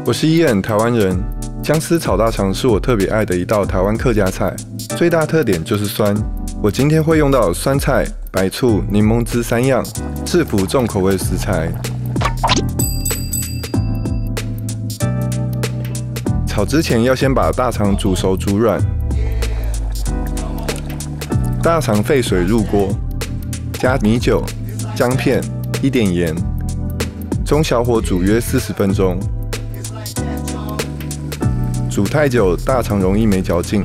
我是伊恩，台湾人。姜丝炒大肠是我特别爱的一道台湾客家菜，最大特点就是酸。我今天会用到酸菜、白醋、柠檬汁3样，制服重口味食材。炒之前要先把大肠煮熟煮软，大肠沸水入锅，加米酒、姜片、一点盐，中小火煮约40分钟。煮太久，大肠容易没嚼劲。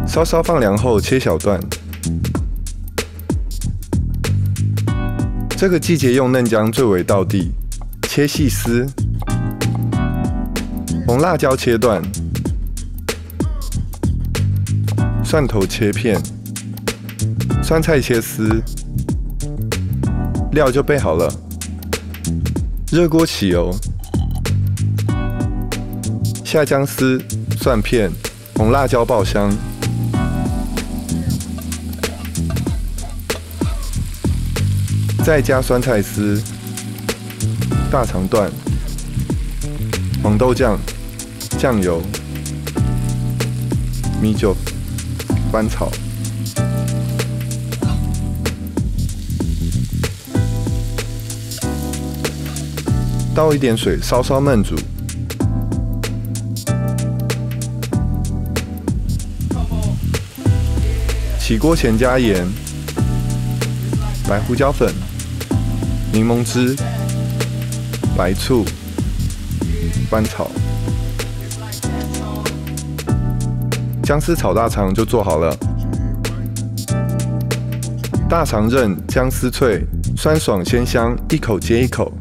稍稍放凉后切小段。这个季节用嫩姜最为道地，切细丝。红辣椒切段，蒜头切片，酸菜切丝，料就备好了。热锅起油，下姜丝、蒜片、红辣椒爆香，再加酸菜丝、大肠段、黄豆酱、酱油、米酒翻炒。倒一点水，稍稍焖煮。起锅前加盐、白胡椒粉、柠檬汁、白醋，翻炒。姜丝炒大肠就做好了。大肠韧，姜丝脆，酸爽鲜香，一口接一口。